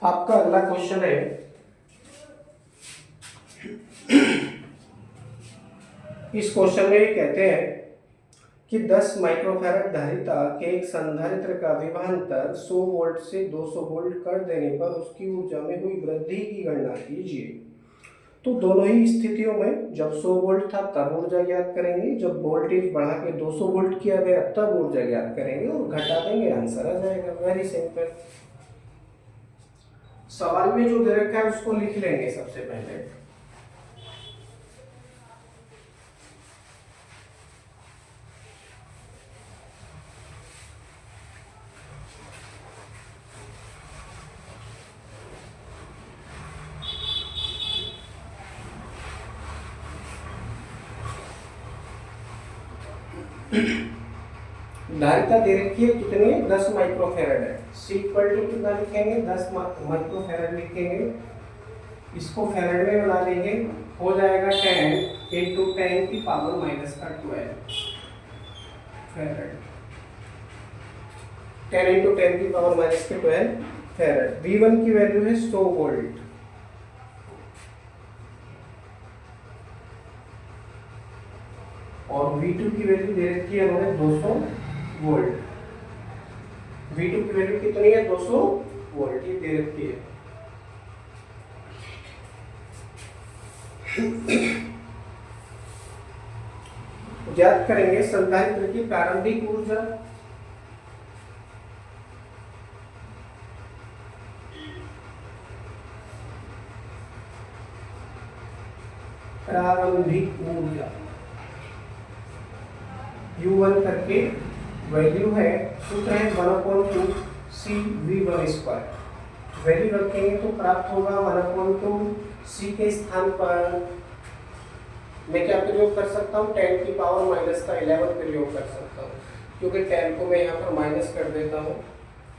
आपका अगला क्वेश्चन है, इस क्वेश्चन में कहते हैं कि 10 माइक्रोफैराड धारिता के एक संधारित्र का विभवांतर 100 वोल्ट से 200 वोल्ट कर देने पर उसकी ऊर्जा में हुई वृद्धि की गणना कीजिए। तो दोनों ही स्थितियों में जब 100 वोल्ट था तब ऊर्जा ज्ञात करेंगे, जब वोल्टेज बढ़ा के 200 वोल्ट किया गया तब ऊर्जा ज्ञात करेंगे और घटा देंगे, आंसर आ जाएगा। Very simple. सवाल में जो दे रखा है उसको लिख लेंगे सबसे पहले। धारिता दे रखी है कितनी है, 10 माइक्रोफैराड है। सी इक्वल टू कितना लिखेंगे, 10 माइक्रोफैराड लिखेंगे, इसको फैराड में बना देंगे, हो जाएगा 10 इंटू 10 की पावर माइनस का 12 फैराड। 10 इंटू 10 की पावर माइनस के 12 फैराड। V1 की वैल्यू है 100 वोल्ट, और V2 की वैल्यू दे रखी है हमें 200 वोल्ट। V2 की वैल्यू कितनी है, 200 वोल्ट, ये दे रखी है। ज्ञात करेंगे संधारित्र की प्रारंभिक ऊर्जा। प्रारंभिक ऊर्जा U1 करके वैल्यू है, सूत्र है 1/2 CV1 स्क्वायर। वैल्यू रखेंगे तो प्राप्त होगा 1/2 C के स्थान पर मैं क्या प्रयोग कर सकता हूँ, 10 की पावर माइनस का 11 प्रयोग कर सकता हूँ, क्योंकि 10 को मैं यहाँ पर माइनस कर देता हूँ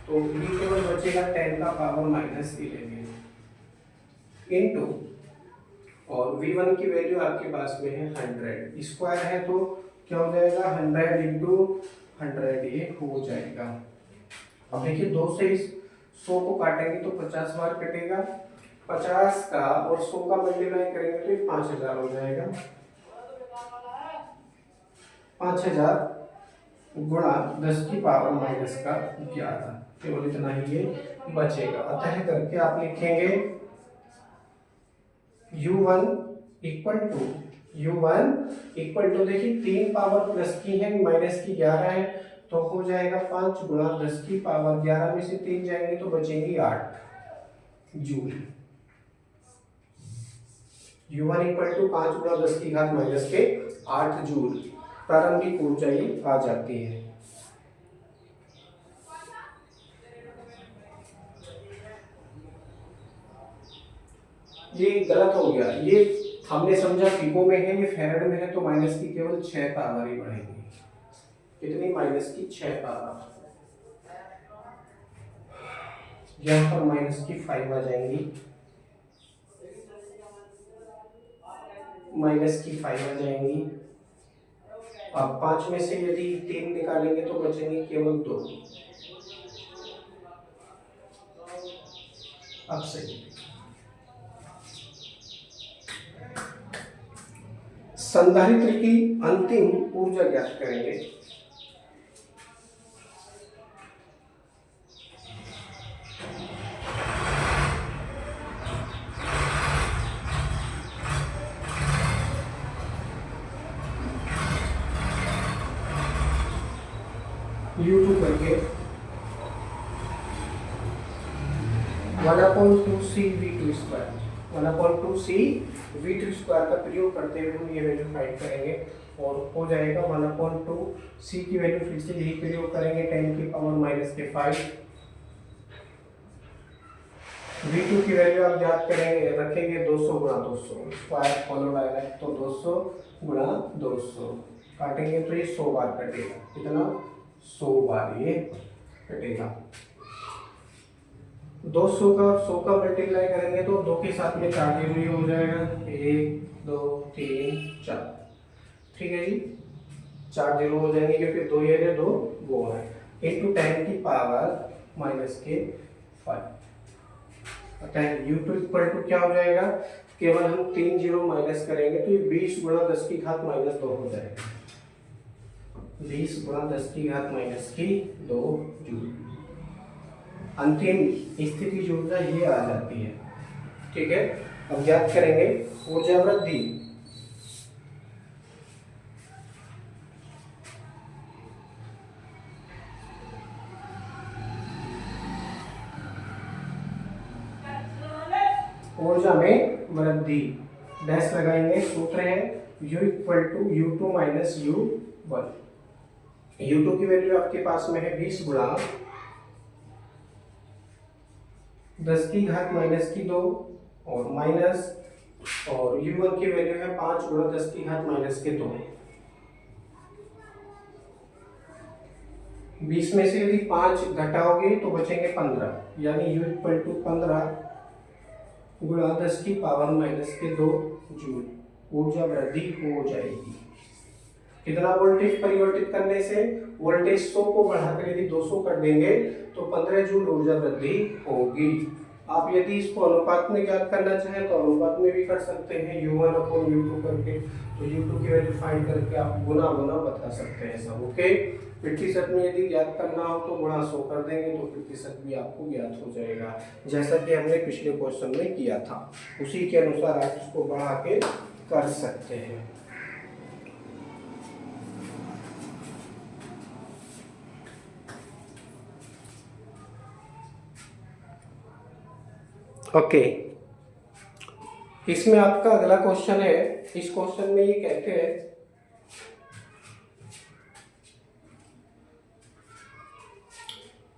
तो ये केवल बचेगा 10 का पावर माइनस 11 इंटू, और V1 की वैल्यू आपके पास में है 100, स्क्वायर है तो क्या हो जाएगा 100 इंटू 100, ये हो जाएगा। अब देखिए 2 से इस 100 को काटेंगे तो 50 बार कटेगा, 50 का और 100 का मल्टीप्लाई करेंगे तो ये 5000 हो जाएगा। 5000 गुणा 10 की पावर माइनस का 11, केवल इतना ही ये बचेगा। अतः करके आप लिखेंगे U1 इक्वल टू देखिए 3 पावर प्लस की है माइनस की 11 है, तो हो जाएगा 5 गुणा 10 की पावर 11 में से 3 जाएंगे तो बचेंगी 8 जूल। U1 इक्वल टू 5 गुणा 10 की घात माइनस के 8 जूल प्रारंभिक ऊर्जा ये आ जाती है। ये गलत हो गया, ये हमने समझा पिको में है, ये फैराड में है, तो माइनस की केवल 6 पावर ही बढ़ेगी। कितनी, माइनस की 6 पावर। यहाँ पर माइनस की 5 आ जाएंगी, माइनस की 5 आ जाएंगी। अब 5 में से यदि 3 निकालेंगे तो बचेंगे केवल 2। अब सही, संधारित्र की अंतिम ऊर्जा ज्ञात करेंगे। U2 करके 1/2 CV2 स्क्वायर, 1/2 CV2 स्क्वायर का प्रयोग करते हुए हम ये वैल्यू फाइंड करेंगे, और हो जाएगा 1/2 C की वैल्यू फिर से यही प्रयोग करेंगे 10 की पावर माइनस के 5। V2 की वैल्यू आप याद करेंगे, रखेंगे 200 गुणा 200 स्क्वायर फॉलो डायरेक्ट, तो 200 गुणा 200 काटेंगे तो ये 100 बार कटेगा। कितना, 100 बार ये कटेगा। 200 का 100 का मल्टीप्लाई करेंगे तो 2 के साथ में 4 जीरो ही हो जाएगा, 1 2 3 4, ठीक है जी, 4 जीरो हो जाएंगे क्योंकि 2 ये 2 वो है, इंटू 10 की पावर माइनस के 5। अतः U2 इक्वल टू क्या हो जाएगा, केवल हम 3 जीरो माइनस करेंगे तो ये 20 गुणा 10 की घात माइनस 2 हो जाएगा। 20 गुणा 10 की घात माइनस की 2 जूल। अंतिम स्थिति जो ऊर्जा ये आ जाती है। ठीक है, अब ज्ञात करेंगे ऊर्जा वृद्धि। ऊर्जा में वृद्धि डैश लगाएंगे, सूत्र है U equal to U2 minus U1। U2 की वैल्यू आपके पास में है 20 गुणा 10 की घात माइनस की 2 और माइनस, और U1 की वैल्यू है 5 गुणा 10 की घात माइनस के 2। 20 में से यदि 5 घटाओगे तो बचेंगे 15, यानी U इक्वल टू 15 गुणा 10 की पावर माइनस के 2 जूल ऊर्जा वृद्धि हो जाएगी। कितना वोल्टेज परिवर्तित करने से, वोल्टेज 100 को बढ़ाकर यदि 200 कर देंगे तो 15 जूल ऊर्जा वृद्धि होगी। आप यदि इसको अनुपात में ज्ञात करना चाहें तो अनुपात में भी कर सकते हैं, U1 अपॉन U2 करके। तो U2 की वैल्यू फाइंड करके आप गुना बता सकते हैं सब। ओके, प्रतिशत में यदि ज्ञात करना हो तो गुणा 100 कर देंगे तो प्रतिशत भी आपको ज्ञात हो जाएगा, जैसा कि हमने पिछले क्वेश्चन में किया था। उसी के अनुसार आप इसको बढ़ा के कर सकते हैं। ओके, इसमें आपका अगला क्वेश्चन है। इस क्वेश्चन में ये कहते हैं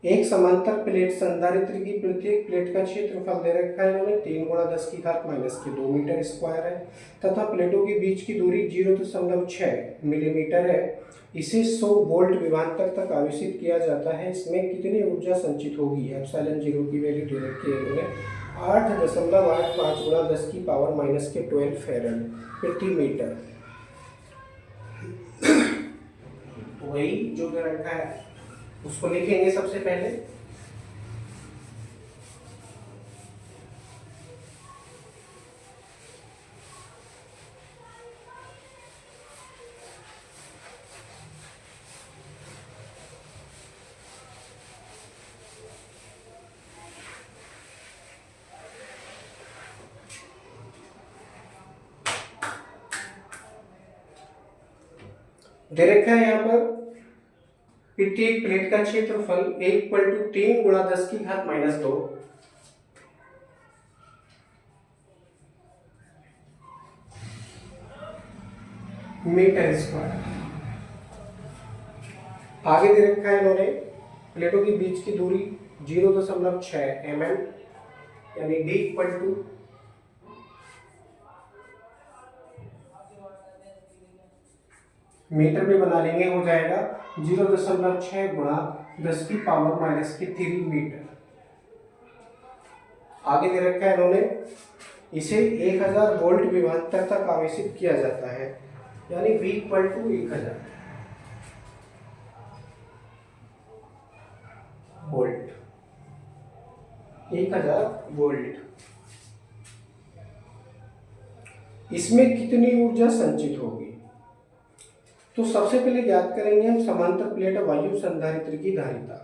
एक समांतर प्लेट संधारित्र की प्रत्येक प्लेट का क्षेत्रफल दे रखा है इन्होंने 3 गुणा 10 की घात माइनस के 2 मीटर स्क्वायर है, तथा प्लेटों के बीच की दूरी 0.6 मिलीमीटर है। इसे 100 वोल्ट विभवांतर तक आवेशित किया जाता है। इसमें कितनी ऊर्जा संचित होगी? एप्सिलॉन 0 की वैल्यू दे रखी है इन्होंने 8.85 गुणा 10 की पावर माइनस के 12 फैराड प्रति मीटर। वही जो दे रखा है उसको लिखेंगे सबसे पहले। दे रखा है यहाँ पर प्रत्येक प्लेट का क्षेत्रफल 1/3 गुणा 10 की घात माइनस 2 मीटर स्क्वायर। आगे दे रखा है इन्होंने प्लेटों के बीच की दूरी 0.6 mm, यानी D इक्वल टू मीटर में बना लेंगे, हो जाएगा 0.6 गुणा 10 की पावर माइनस के 3 मीटर। आगे दे रखा है इन्होंने इसे 1000 वोल्ट विभवांतर तक आवेशित किया जाता है, यानी V equal to 1000 volt. 1000 volt. इसमें कितनी ऊर्जा संचित होगी? तो सबसे पहले ज्ञात करेंगे हम समांतर प्लेट वायु संधारित्र की धारिता।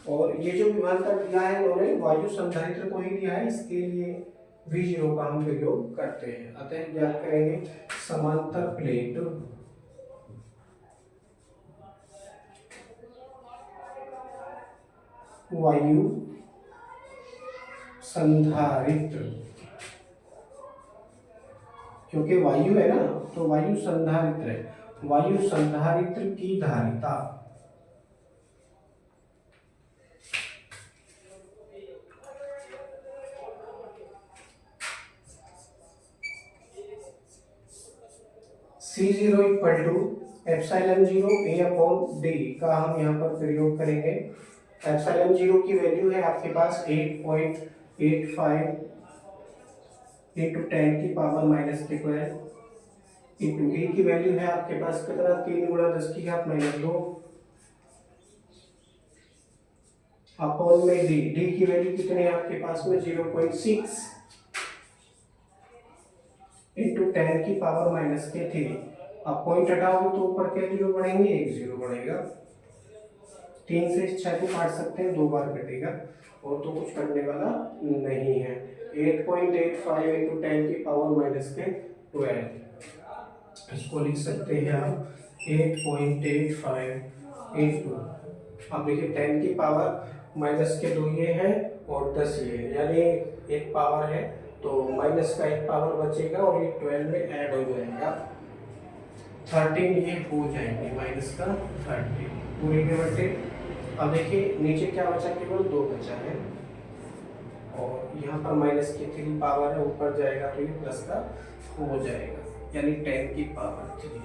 और ये जो विभवांतर दिया है इन्होंने वायु संधारित्र को ही दिया है, इसके लिए V0 का हम प्रयोग करते हैं। अतः ज्ञात करेंगे समांतर प्लेट वायु संधारित्र, क्योंकि वायु है ना तो वायु संधारित्र है, वायु संधारित्र की धारिता C0 equal to epsilon 0 A upon D का हम यहाँ पर प्रयोग करेंगे। एप्सिलॉन 0 की वैल्यू है आपके पास 8.85 इंटू 10 की पावर माइनस के 12 इंटू ए की वैल्यू है आपके पास कितना 3 गुणा 10 की घात माइनस 2 अपॉन में डी, डी की वैल्यू कितनी है आपके पास में 0.6 इंटू 10 की पावर माइनस के 3। अब पॉइंट हटाओगे तो ऊपर क्या जीरो बढ़ेंगे, एक जीरो बढ़ेगा। 3 से 6 को काट सकते हैं, 2 बार कटेगा और तो कुछ कटने वाला नहीं है। 8.85 इंटू 10 की पावर माइनस के 12, इसको लिख सकते हैं आप 8.85 इंटू, अब देखिए 10 की पावर माइनस के 2 ये है और 10 ये है, यानी एक पावर है तो माइनस का एक पावर बचेगा और ये 12 में ऐड हो जाएगा, 13 ये हो जाएंगे माइनस का 13 पूरे के बटे। अब देखिए नीचे क्या बचा, केवल 2 बचा है और यहाँ पर माइनस की 3 पावर है, ऊपर जाएगा तो ये प्लस का हो जाएगा, यानी 10 की पावर 3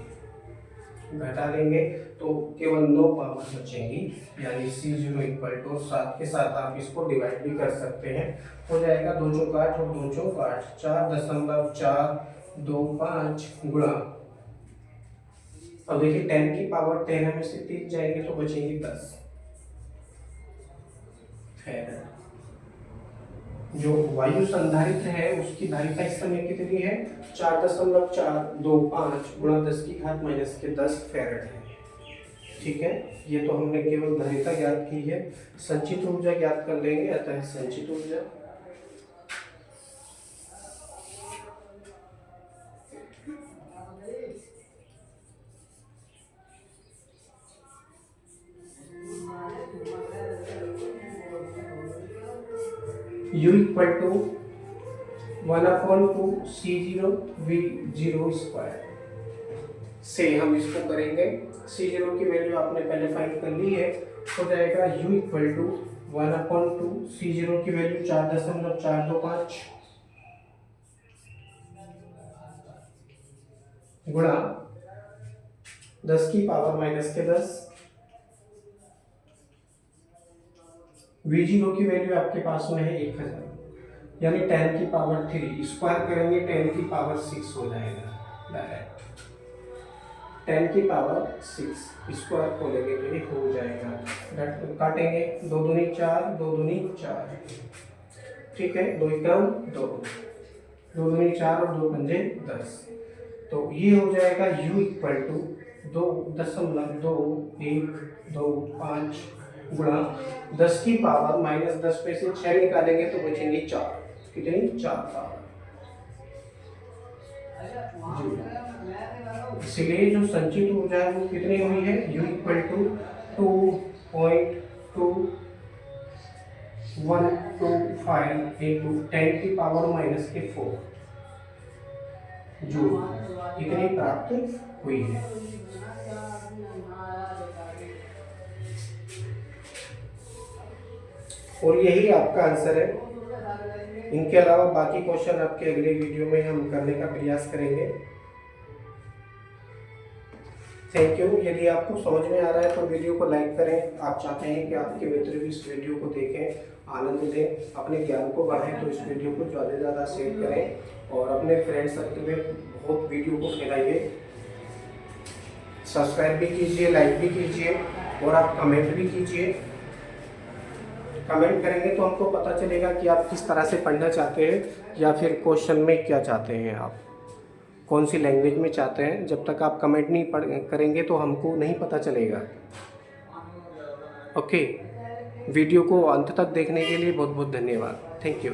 घटा देंगे तो केवल 9 पावर बचेंगी, यानी C0 इक्वल टू 7 के साथ आप इसको डिवाइड भी कर सकते हैं, हो जाएगा 2 चौक 8 और 2 चौक 8, 4.425 गुणा। अब देखिए 10 की पावर 13 में से 3 जाएंगे तो बचेंगे 10 फैराड। जो वायु संधारित्र है उसकी धारिता इस समय कितनी है, 4.425 गुणा 10 की घात माइनस के 10 फैराड है। ठीक है, ये तो हमने केवल धारिता ज्ञात की है, संचित ऊर्जा ज्ञात कर लेंगे। अतः संचित ऊर्जा U equal to 1/2 C0 V0 square से हम इसको करेंगे। C0 की वैल्यू आपने पहले फाइंड कर ली है, हो जाएगा U इक्वल टू 1/2 C0 की वैल्यू 4.425 गुणा 10 की पावर माइनस के 10, V0 की वैल्यू आपके पास में है 1000, यानी 10 की पावर 3 स्क्वायर करेंगे 10 की पावर 6 हो जाएगा डायरेक्ट। 10 की पावर 6 स्क्वायर खोलेंगे तो ये हो जाएगा, काटेंगे 2 दूनी 4, 2 दूनी 4, ठीक है, 2 एकम 2, 2 दूनी 4 और 2 पंजे 10, तो ये हो जाएगा U इक्वल टू 2.215 गुणा 10 की पावर माइनस 10 पे से 6 निकालेंगे तो बचेंगे 4, कितनी 4 पावर। इसलिए जो संचित ऊर्जा है वो कितनी हुई है, U इक्वल टू 2.2125 इंटू 10 की पावर माइनस के 4 जूल इतनी प्राप्त हुई है। और यही आपका आंसर है। इनके अलावा बाकी क्वेश्चन आपके अगले वीडियो में हम करने का प्रयास करेंगे। Thank you. यदि आपको समझ में आ रहा है तो वीडियो को लाइक करें। आप चाहते हैं कि आपके मित्र भी इस वीडियो को देखें, आनंद लें, अपने ज्ञान को बढ़ाएं तो इस वीडियो को ज़्यादा से ज़्यादा शेयर करें और अपने फ्रेंड सर्कल में बहुत वीडियो को फैलाइए। सब्सक्राइब भी कीजिए, लाइक भी कीजिए और आप कमेंट भी कीजिए। कमेंट करेंगे तो हमको पता चलेगा कि आप किस तरह से पढ़ना चाहते हैं या फिर क्वेश्चन में क्या चाहते हैं, आप कौन सी लैंग्वेज में चाहते हैं। जब तक आप कमेंट नहीं करेंगे तो हमको नहीं पता चलेगा। ओके, वीडियो को अंत तक देखने के लिए बहुत बहुत धन्यवाद। Thank you.